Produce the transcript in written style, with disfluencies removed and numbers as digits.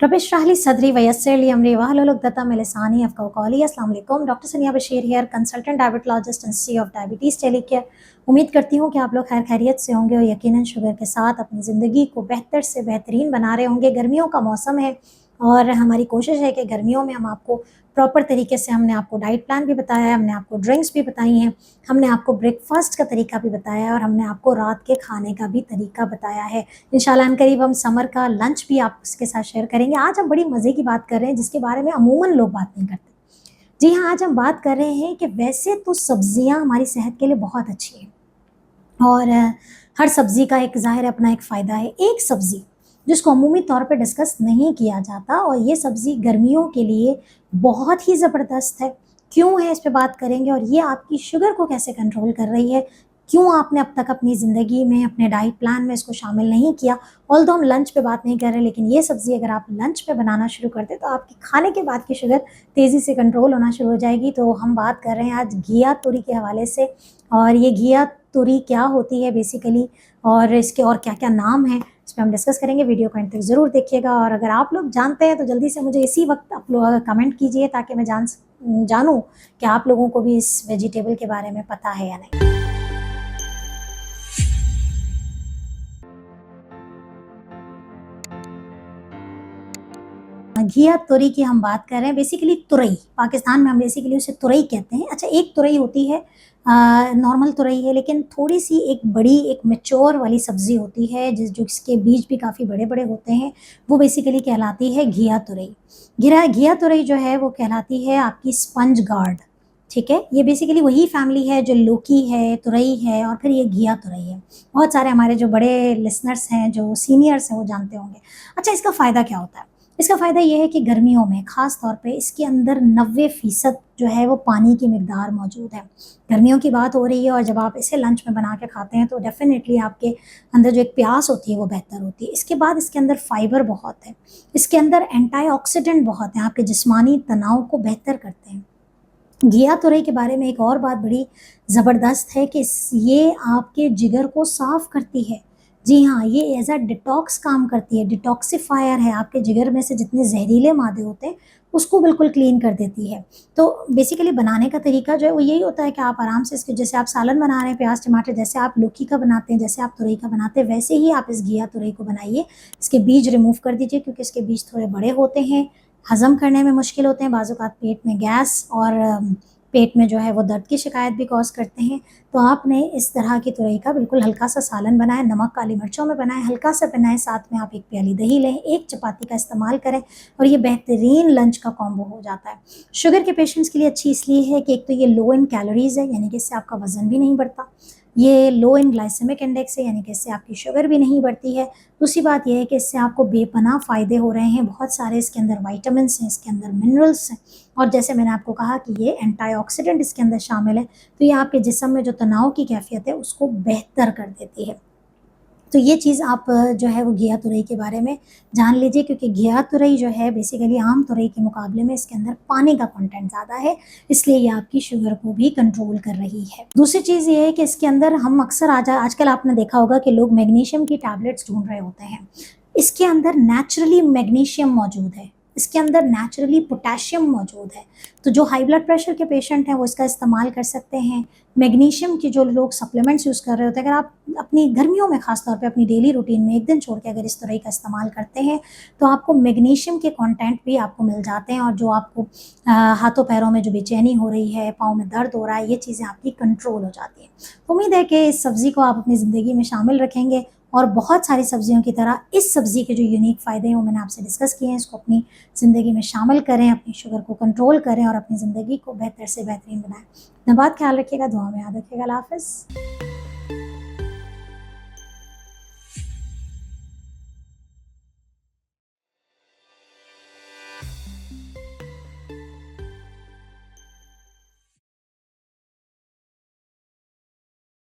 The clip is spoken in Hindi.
रब इश्रह ली सदरी वयस्सिर ली अमरी वहलुल उक़दतम मिन लिसानी यफ़क़हू क़ौली। अस्सलाम वालेकुम। Doctor Sania Bashir here, consultant diabetologist institute of diabetes tele care. उम्मीद करती हूँ कि आप लोग खैर खैरियत से होंगे और यकीनन शुगर के साथ अपनी ज़िंदगी को बेहतर से बेहतरीन बना रहे होंगे। गर्मियों का मौसम है और हमारी कोशिश है कि गर्मियों में हम आपको प्रॉपर तरीके से, हमने आपको डाइट प्लान भी बताया है, हमने आपको ड्रिंक्स भी बताई हैं, हमने आपको ब्रेकफास्ट का तरीका भी बताया है और हमने आपको रात के खाने का भी तरीका बताया है। इंशाल्लाह अनकरीब हम समर का लंच भी आपके साथ शेयर करेंगे। आज हम बड़ी मज़े की बात कर रहे हैं जिसके बारे में अमूमन लोग बात नहीं करते। जी हाँ, आज हम बात कर रहे हैं कि वैसे तो सब्जियाँ हमारी सेहत के लिए बहुत अच्छी हैं और हर सब्ज़ी का एक ज़ाहिर है अपना एक फ़ायदा है। एक सब्ज़ी जिसको अमूमी तौर पे डिस्कस नहीं किया जाता और ये सब्ज़ी गर्मियों के लिए बहुत ही ज़बरदस्त है। क्यों है, इस पे बात करेंगे और ये आपकी शुगर को कैसे कंट्रोल कर रही है, क्यों आपने अब तक अपनी ज़िंदगी में, अपने डाइट प्लान में इसको शामिल नहीं किया। ऑल्दो हम लंच पे बात नहीं कर रहे, लेकिन ये सब्ज़ी अगर आप लंच पे बनाना शुरू कर दें तो आपकी खाने के बाद की शुगर तेज़ी से कंट्रोल होना शुरू हो जाएगी। तो हम बात कर रहे हैं आज घिया तोरी के हवाले से और ये घिया तोरी क्या होती है बेसिकली और इसके और क्या-क्या नाम हैं, इस पे हम डिस्कस करेंगे। वीडियो को अंत तक ज़रूर देखिएगा और अगर आप लोग जानते हैं तो जल्दी से मुझे इसी वक्त आप लोग कमेंट कीजिए ताकि मैं जानूँ कि आप लोगों को भी इस वेजिटेबल के बारे में पता है या नहीं। घिया तोरी की हम बात कर रहे हैं, बेसिकली तुरई, पाकिस्तान में हम बेसिकली उसे तुरई कहते हैं। अच्छा, एक तुरई होती है, नॉर्मल तुरई है, लेकिन थोड़ी-सी एक बड़ी, एक मैच्योर वाली सब्ज़ी होती है जिसके बीज भी काफ़ी बड़े-बड़े होते हैं, वो बेसिकली कहलाती है घिया तुरई। घिया तुरई जो है वो कहलाती है आपकी स्पंज गार्ड, ठीक है? ये बेसिकली वही फैमिली है जो लौकी है, तुरई है और फिर ये घिया तुरई है। बहुत सारे हमारे जो बड़े लिसनर्स हैं, जो सीनियर्स हैं, वो जानते होंगे। अच्छा, इसका फ़ायदा क्या होता है? इसका फ़ायदा ये है कि गर्मियों में ख़ास तौर पे इसके अंदर 90% जो है वो पानी की मिकदार मौजूद है। गर्मियों की बात हो रही है और जब आप इसे लंच में बना के खाते हैं तो डेफ़िनेटली आपके अंदर जो एक प्यास होती है वो बेहतर होती है। इसके बाद इसके अंदर फ़ाइबर बहुत है, इसके अंदर एंटीऑक्सीडेंट बहुत हैं, आपके जिस्मानी तनाव को बेहतर करते हैं। घिया तुरई के बारे में एक और बात बड़ी ज़बरदस्त है कि ये आपके जिगर को साफ़ करती है। जी हाँ, ये एज़ अ डिटॉक्स काम करती है, डिटॉक्सिफ़ायर है, आपके जिगर में से जितने ज़हरीले मादे होते हैं, उसको बिल्कुल क्लीन कर देती है। तो बेसिकली बनाने का तरीका जो है वो यही होता है कि आप आराम से इसके, जैसे आप सालन बना रहे हैं प्याज़ टमाटर, जैसे आप लौकी का बनाते हैं, जैसे आप तुरई का बनाते हैं, वैसे ही आप इस घिया तुरई को बनाइए। इसके बीज रिमूव कर दीजिए क्योंकि इसके बीज थोड़े बड़े होते हैं, हज़म करने में मुश्किल होते हैं, बाज़ औक़ात पेट में गैस और पेट में जो है वो दर्द की शिकायत भी कॉज़ करते हैं। तो आपने इस तरह की तुरई का बिल्कुल हल्का-सा सालन बनाएँ, नमक काली मिर्चों में बनाएँ, हल्का-सा बनाएँ, साथ में आप 1 प्याली दही लें, 1 चपाती का इस्तेमाल करें और ये बेहतरीन लंच का कॉम्बो हो जाता है। शुगर के पेशेंट्स के लिए अच्छी इसलिए है कि एक तो ये लो इन कैलोरीज़ है, यानी कि इससे आपका वज़न भी नहीं बढ़ता। ये लो इन ग्लाइसेमिक इंडेक्स है, यानी कि इससे आपकी शुगर भी नहीं बढ़ती है। दूसरी बात ये है कि इससे आपको बेपनाह फ़ायदे हो रहे हैं, बहुत सारे इसके अंदर विटामिन्स हैं, इसके अंदर मिनरल्स हैं और जैसे मैंने आपको कहा कि ये एंटीऑक्सीडेंट इसके अंदर शामिल है, तो ये आपके जिस्म में जो तनाव की कैफ़ियत है उसको बेहतर कर देती है। तो ये चीज़ आप जो है वो घिया तुरई के बारे में जान लीजिए क्योंकि घिया तुरई जो है बेसिकली आम तुरई के मुकाबले में इसके अंदर पानी का कंटेंट ज़्यादा है, इसलिए ये आपकी शुगर को भी कंट्रोल कर रही है। दूसरी चीज़ ये है कि इसके अंदर हम अक्सर आजकल आपने देखा होगा कि लोग मैग्नीशियम की टैबलेट्स ढूँढ रहे होते हैं। इसके अंदर नेचुरली मैग्नीशियम मौजूद है, इसके अंदर नेचुरली पोटेशियम मौजूद है। तो जो हाई ब्लड प्रेशर के पेशेंट हैं वो इसका इस्तेमाल कर सकते हैं। मैग्नीशियम की जो लोग सप्लीमेंट्स यूज़ कर रहे होते हैं, अगर आप अपनी गर्मियों में ख़ास तौर पे अपनी डेली रूटीन में 1 दिन छोड़ के अगर इस तुरई का इस्तेमाल करते हैं, तो आपको मैग्नीशियम के कंटेंट भी आपको मिल जाते हैं और जो आपको हाथों पैरों में जो बेचैनी हो रही है, पाँव में दर्द हो रहा है, ये चीज़ें आपकी कंट्रोल हो जाती हैं। उम्मीद है कि इस सब्ज़ी को आप अपनी ज़िंदगी में शामिल रखेंगे और बहुत सारी सब्जियों की तरह इस सब्ज़ी के जो यूनिक फ़ायदे हैं वो मैंने आपसे डिस्कस किए हैं, इसको अपनी ज़िंदगी में शामिल करें, अपनी शुगर को कंट्रोल करें और अपनी ज़िंदगी को बेहतर से बेहतरीन बनाएँ। अपना बहुत ख्याल रखिएगा, दुआ में याद रखिएगा। अल्लाह हाफ़िज़।